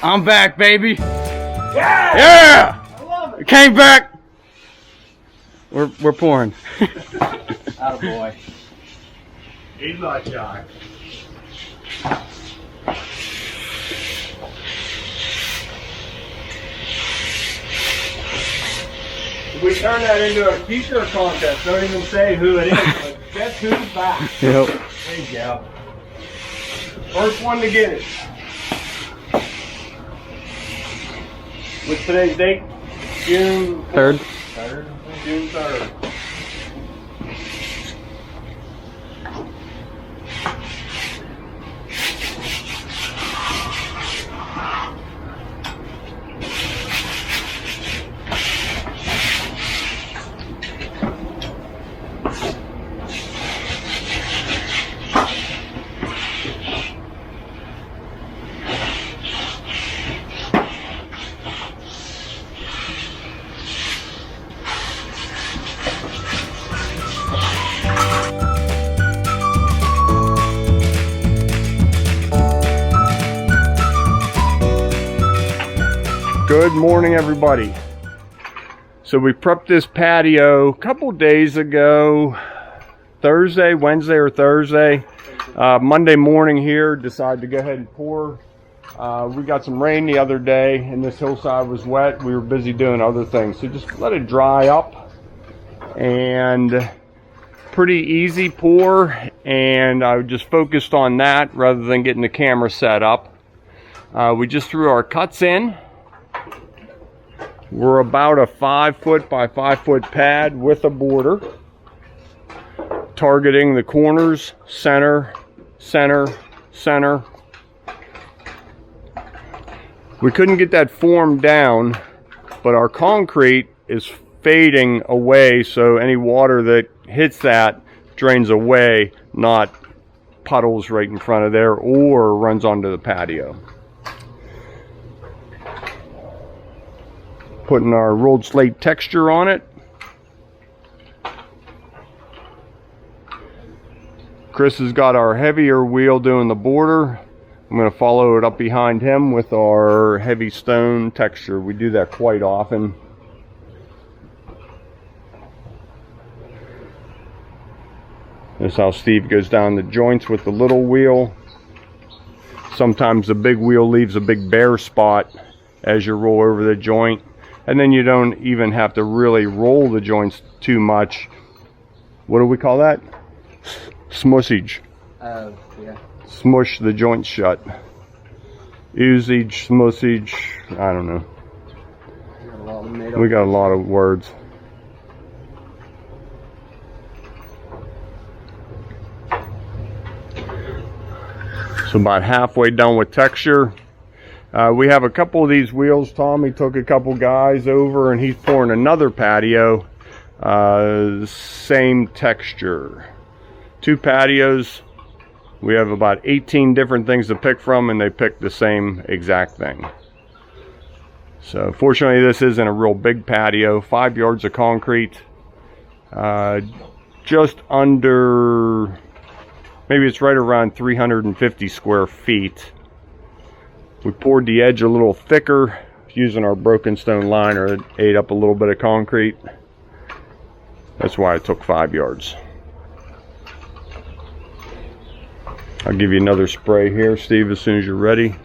I'm back, baby. Yeah! Yeah! I love it. Came back. We're pouring. Attaboy. He's not shy. We turn that into a t-shirt contest. Don't even say who it is. But guess who's back? Yep. There you go. First one to get it. What's today's date? June 3rd. 3rd. June 3rd. Good morning, everybody. So we prepped this patio a couple days ago, Wednesday or Thursday. Monday morning here, decided to go ahead and pour. We got some rain the other day and this hillside was wet. We were busy doing other things. So just let it dry up, and pretty easy pour, and I just focused on that rather than getting the camera set up. We just threw our cuts in. We're about a 5-foot by 5-foot pad with a border, targeting the corners, center, center, center. We couldn't get that form down, but our concrete is fading away, so any water that hits that drains away, not puddles right in front of there or runs onto the patio. Putting our rolled slate texture on it. Chris has got our heavier wheel doing the border. I'm going to follow it up behind him with our heavy stone texture. We do that quite often. This is how Steve goes down the joints with the little wheel. Sometimes the big wheel leaves a big bare spot as you roll over the joint. And then you don't even have to really roll the joints too much. What do we call that? Smushage. Yeah. Smush the joints shut. Usage, smushage, I don't know. We got a lot of words. So about halfway done with texture. We have a couple of these wheels. Tommy took a couple guys over and he's pouring another patio. Same texture. 2 patios. We have about 18 different things to pick from, and they picked the same exact thing. So fortunately this isn't a real big patio. 5 yards of concrete. Just under, maybe it's right around 350 square feet. We poured the edge a little thicker using our broken stone liner. It ate up a little bit of concrete. That's why it took 5 yards. I'll give you another spray here, Steve, as soon as you're ready.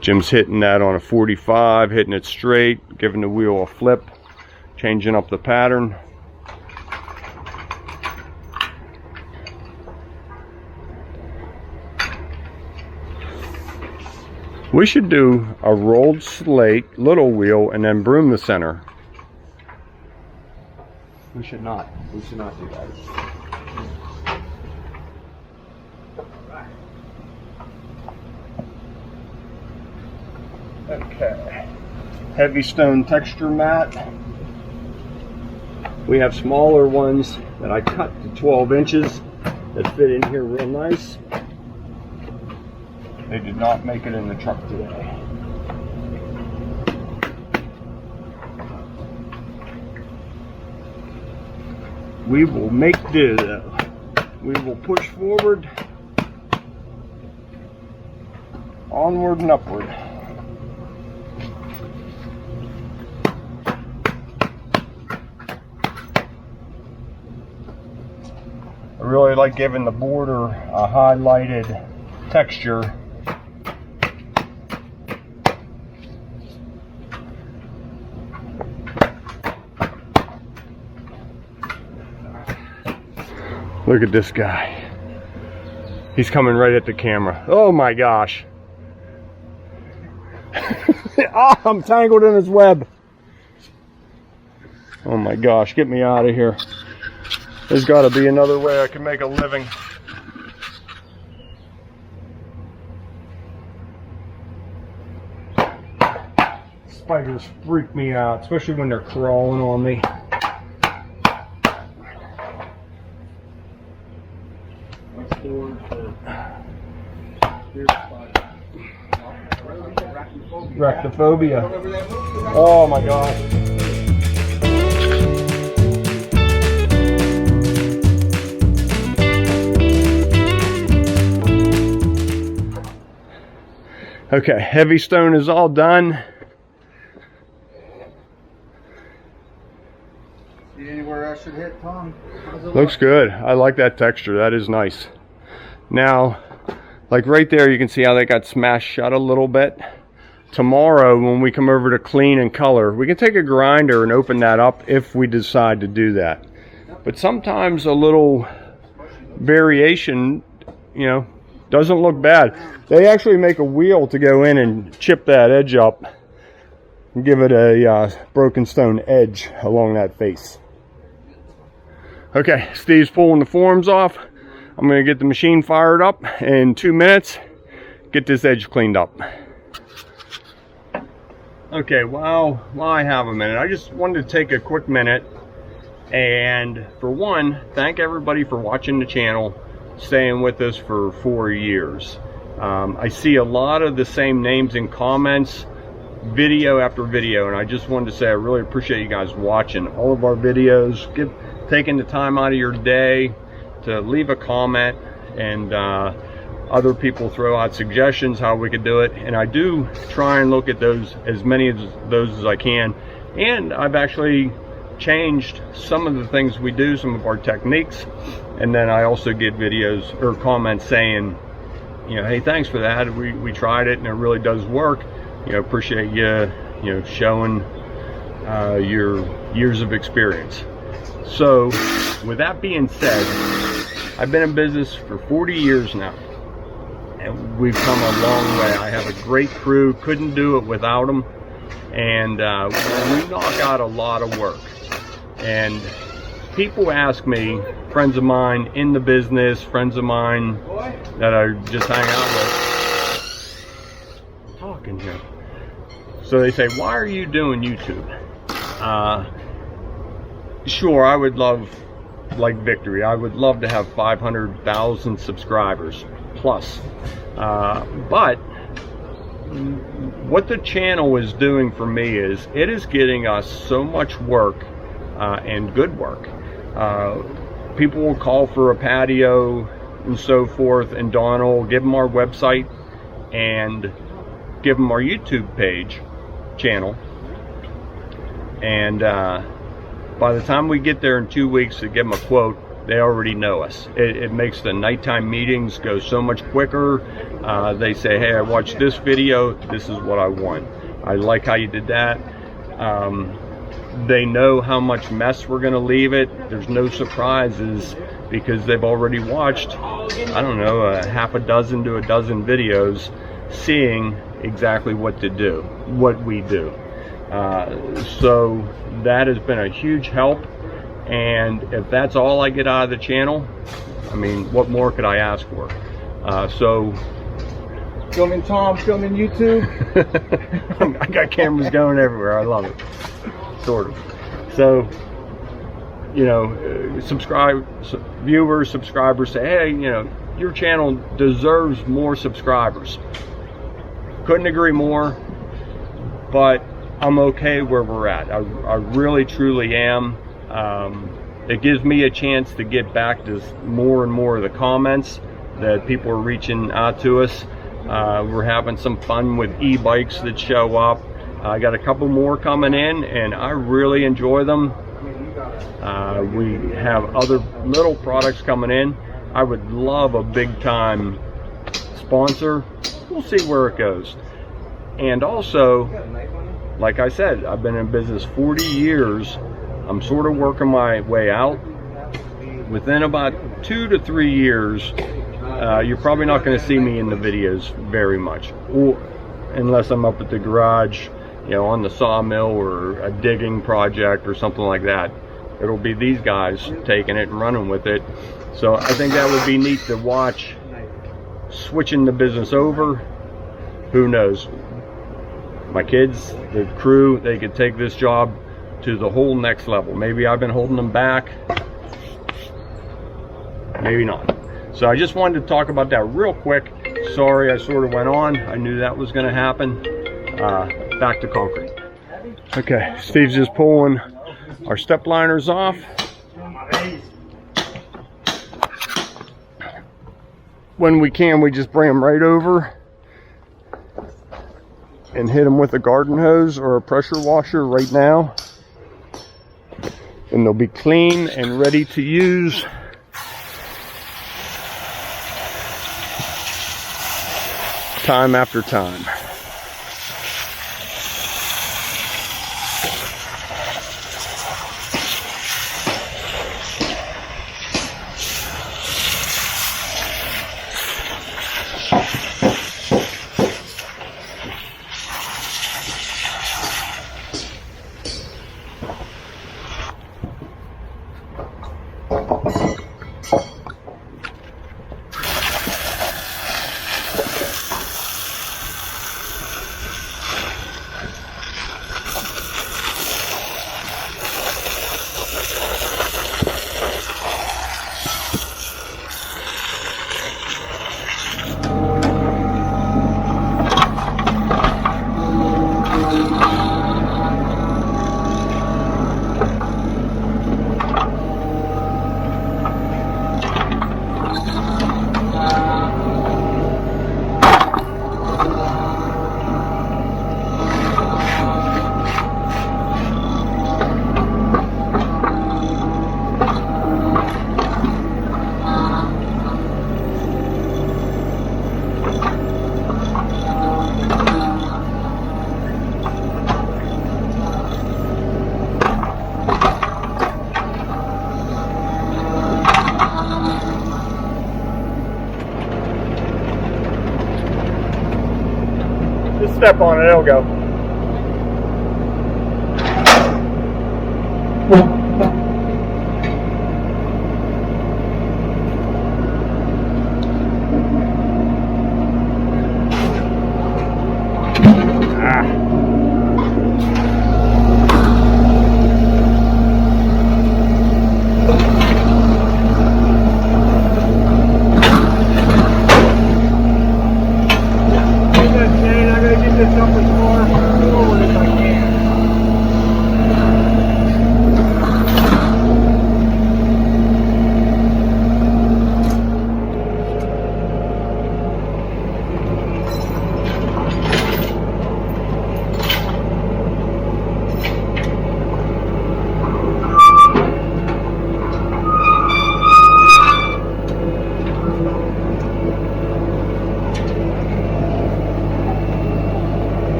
Jim's hitting that on a 45, hitting it straight, giving the wheel a flip, changing up the pattern. We should do a rolled slate, little wheel, and then broom the center. We should not. We should not do that. Okay. Heavy stone texture mat. We have smaller ones that I cut to 12 inches that fit in here real nice. They did not make it in the truck today. We will make do though. We will push forward onward and upward. I really like giving the border a highlighted texture. Look at this guy. He's coming right at the camera. Oh my gosh. Oh, I'm tangled in his web. Oh my gosh, get me out of here. There's got to be another way I can make a living. Spiders freak me out, especially when they're crawling on me. Arachnophobia. Oh my gosh. Okay, heavy stone is all done. See anywhere I should hit, Tom? Looks good. I like that texture. That is nice. Now, like right there, you can see how they got smashed shut a little bit. Tomorrow, when we come over to clean and color, we can take a grinder and open that up if we decide to do that. But sometimes a little variation, you know, doesn't look bad. They actually make a wheel to go in and chip that edge up and give it a broken stone edge along that face. Okay, Steve's pulling the forms off. I'm going to get the machine fired up in 2 minutes, get this edge cleaned up. Okay, while I have a minute, I just wanted to take a quick minute and, for one, thank everybody for watching the channel, staying with us for 4 years. I see a lot of the same names in comments, video after video, and I just wanted to say I really appreciate you guys watching all of our videos, taking the time out of your day to leave a comment, and other people throw out suggestions how we could do it, and I do try and look at those, as many of those as I can. And I've actually changed some of the things we do, some of our techniques, and then I also get videos or comments saying, you know, hey, thanks for that, we tried it and it really does work. You know, appreciate you showing your years of experience. So with that being said, I've been in business for 40 years now, and we've come a long way. I have a great crew, couldn't do it without them, and we knock out a lot of work. And people ask me, friends of mine in the business, friends of mine that I just hang out with, I'm talking here. So they say, why are you doing YouTube? Sure, I would love, like victory, I would love to have 500,000 subscribers plus. But what the channel is doing for me is it is getting us so much work and good work. People will call for a patio and so forth, and Donna will give them our website and give them our YouTube channel, and by the time we get there in 2 weeks to give them a quote, they already know us. It makes the nighttime meetings go so much quicker. They say, hey, I watched this video, this is what I want. I like how you did that. They know how much mess we're gonna leave it. There's no surprises because they've already watched, I don't know, a half a dozen to a dozen videos, seeing exactly what to do, what we do. So that has been a huge help, and if that's all I get out of the channel, I mean, what more could I ask for? So Filming Tom, filming YouTube. I got cameras going everywhere. I love it, sort of. So, you know, viewers, subscribers say, hey, you know, your channel deserves more subscribers. Couldn't agree more, but I'm okay where we're at. I really truly am. It gives me a chance to get back to more and more of the comments that people are reaching out to us. We're having some fun with e-bikes that show up. I got a couple more coming in, and I really enjoy them. We have other little products coming in. I would love a big time sponsor. We'll see where it goes. And also, like I said, I've been in business 40 years. I'm sort of working my way out. Within about 2 to 3 years, you're probably not going to see me in the videos very much, or unless I'm up at the garage, you know, on the sawmill or a digging project or something like that. It'll be these guys taking it and running with it. So I think that would be neat to watch, switching the business over. Who knows? My kids, the crew, they could take this job to the whole next level. Maybe I've been holding them back. Maybe not. So I just wanted to talk about that real quick. Sorry I sort of went on. I knew that was going to happen. Back to concrete. Okay, Steve's just pulling our step liners off. When we can, we just bring them right over and hit them with a garden hose or a pressure washer right now. And they'll be clean and ready to use. Time after time. Just step on it, it'll go.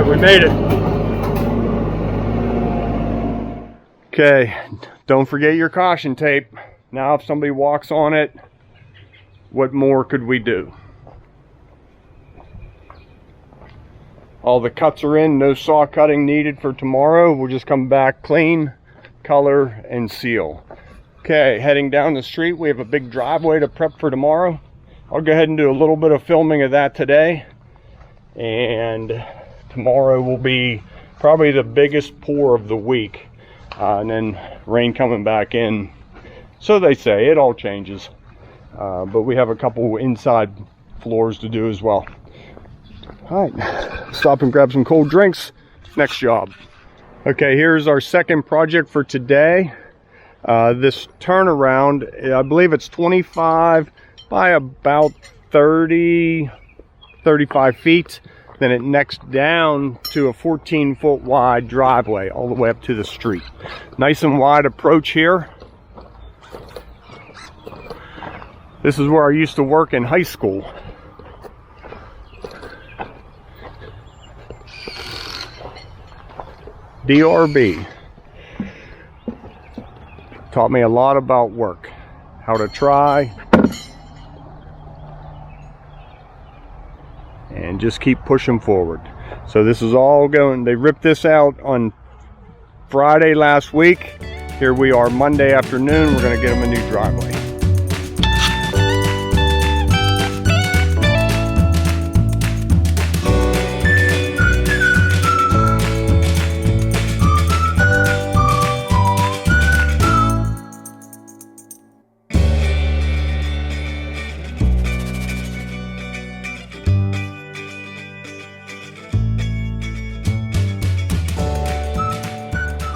We made it. Okay, don't forget your caution tape. Now if somebody walks on it, what more could we do? All the cuts are in, no saw cutting needed for tomorrow. We'll just come back clean, color, and seal. Okay, heading down the street, we have a big driveway to prep for tomorrow. I'll go ahead and do a little bit of filming of that today. And tomorrow will be probably the biggest pour of the week. And then rain coming back in. So they say, it all changes. But we have a couple inside floors to do as well. All right, stop and grab some cold drinks. next job. Okay, here's our second project for today. This turnaround, I believe it's 25 by about 30, 35 feet. Then it necks down to a 14-foot wide driveway all the way up to the street. Nice and wide approach here. This is where I used to work in high school. DRB. Taught me a lot about work, how to try, and just keep pushing forward. So this is all going, they ripped this out on Friday last week. Here we are Monday afternoon, we're gonna get them a new driveway.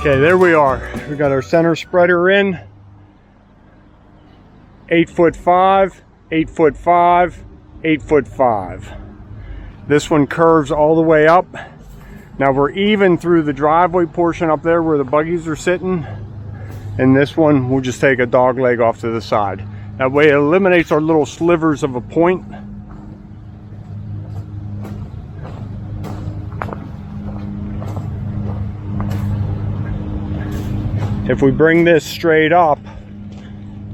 Okay, there we are. We got our center spreader in. 8'5", 8'5", 8'5". This one curves all the way up. Now we're even through the driveway portion up there where the buggies are sitting. And this one, we'll just take a dog leg off to the side. That way it eliminates our little slivers of a point. If we bring this straight up,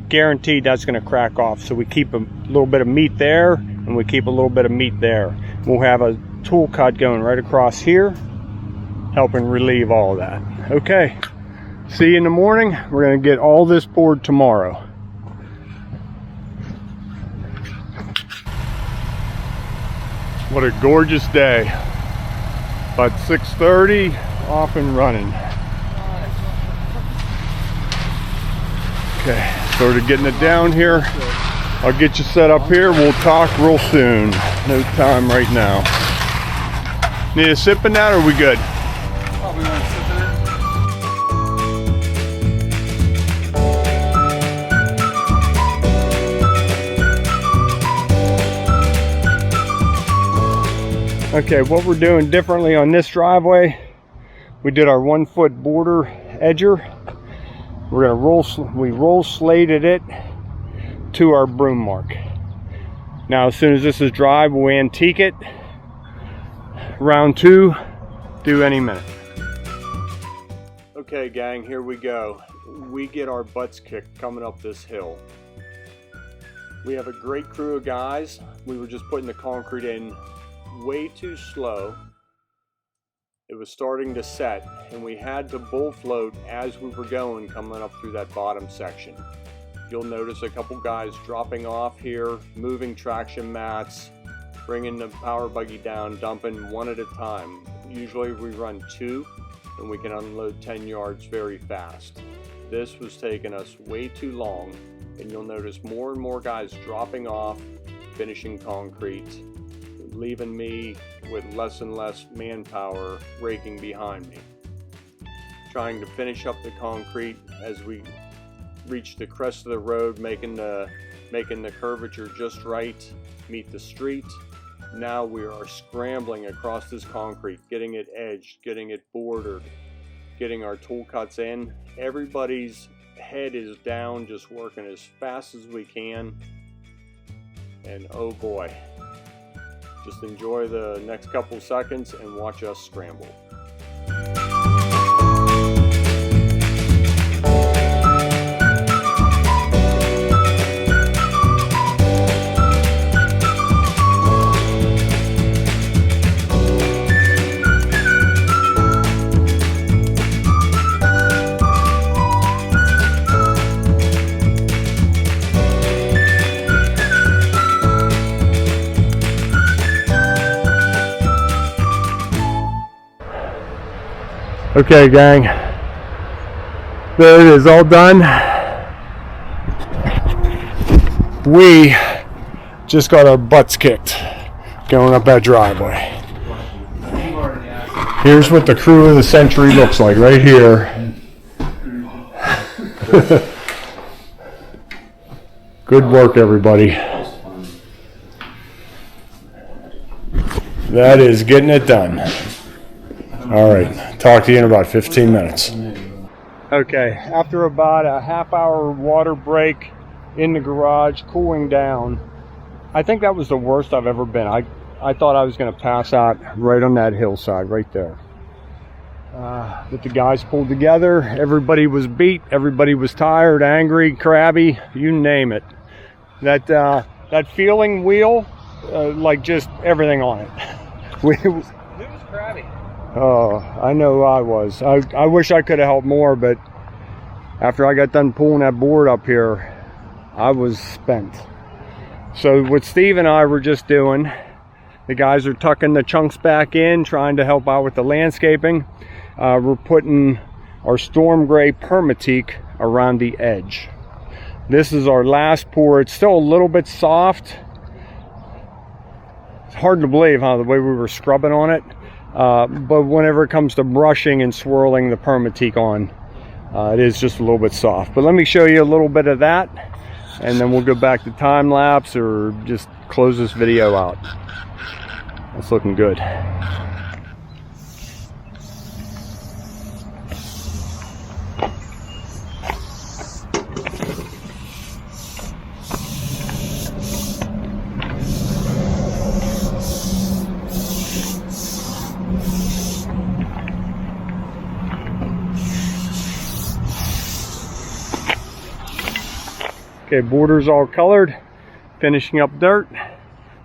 guaranteed that's going to crack off. So we keep a little bit of meat there, and we keep a little bit of meat there. We'll have a tool cut going right across here, helping relieve all of that. Okay, see you in the morning. We're going to get all this poured tomorrow. What a gorgeous day. About 6:30, off and running. Okay, started getting it down here. I'll get you set up here. We'll talk real soon. No time right now. Need a sip in that, or are we good? Probably want to sip in it. Okay, what we're doing differently on this driveway, we did our 1-foot border edger. We're gonna roll slated it to our broom mark. Now, as soon as this is dry, we'll antique it. Round 2, due any minute. Okay, gang, here we go. We get our butts kicked coming up this hill. We have a great crew of guys. We were just putting the concrete in way too slow. It was starting to set, and we had to bull float as we were going, coming up through that bottom section. You'll notice a couple guys dropping off here, moving traction mats, bringing the power buggy down, dumping one at a time. Usually we run 2, and we can unload 10 yards very fast. This was taking us way too long, and you'll notice more and more guys dropping off, finishing concrete, leaving me with less and less manpower raking behind me. Trying to finish up the concrete as we reach the crest of the road, making the curvature just right, meet the street. Now we are scrambling across this concrete, getting it edged, getting it bordered, getting our tool cuts in. Everybody's head is down, just working as fast as we can. And oh boy, just enjoy the next couple seconds and watch us scramble. Okay, gang, there it is, all done. We just got our butts kicked going up that driveway. Here's what the crew of the century looks like right here. Good work, everybody. That is getting it done. All right, talk to you in about 15 minutes. Okay, after about a half-hour water break in the garage, cooling down, I think that was the worst I've ever been. I thought I was going to pass out right on that hillside right there. But the guys pulled together. Everybody was beat. Everybody was tired, angry, crabby, you name it. That feeling wheel, like just everything on it. It was crabby. Oh, I know I was. I wish I could have helped more, but after I got done pulling that board up here, I was spent. So what Steve and I were just doing, the guys are tucking the chunks back in, trying to help out with the landscaping. We're putting our storm gray permateak around the edge. This is our last pour. It's still a little bit soft. It's hard to believe, huh, the way we were scrubbing on it. But whenever it comes to brushing and swirling the permateak on, it is just a little bit soft. But let me show you a little bit of that, and then we'll go back to time lapse or just close this video out. It's looking good. Okay, border's all colored, finishing up dirt.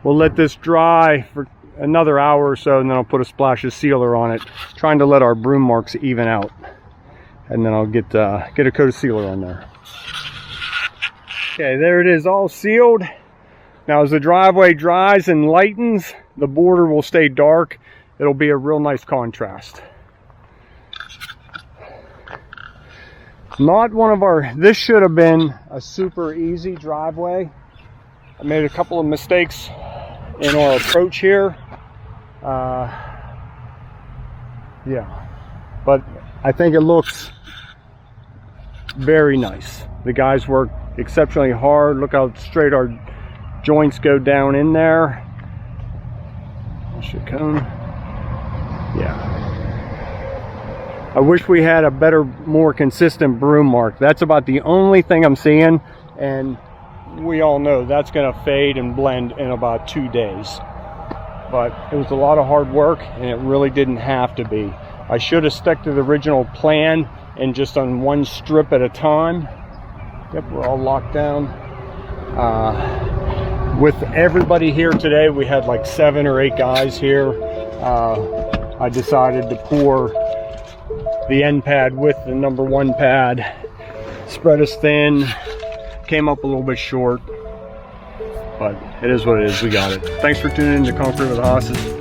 We'll let this dry for another hour or so, and then I'll put a splash of sealer on it, trying to let our broom marks even out. And then I'll get a coat of sealer on there. Okay, there it is, all sealed. Now as the driveway dries and lightens, the border will stay dark. It'll be a real nice contrast. Not one of our, this should have been a super easy driveway. I made a couple of mistakes in our approach here. Yeah, but I think it looks very nice. The guys worked exceptionally hard. Look how straight our joints go down in there. Should come. Yeah. I wish we had a better, more consistent broom mark. That's about the only thing I'm seeing, and we all know that's going to fade and blend in about 2 days. But it was a lot of hard work, and it really didn't have to be. I should have stuck to the original plan and just on one strip at a time. Yep, we're all locked down. With everybody here today, we had like 7 or 8 guys here. I decided to pour the end pad with the number 1 pad. Spread us thin, came up a little bit short, but it is what it is. We got it. Thanks for tuning in to Concrete with Hosses.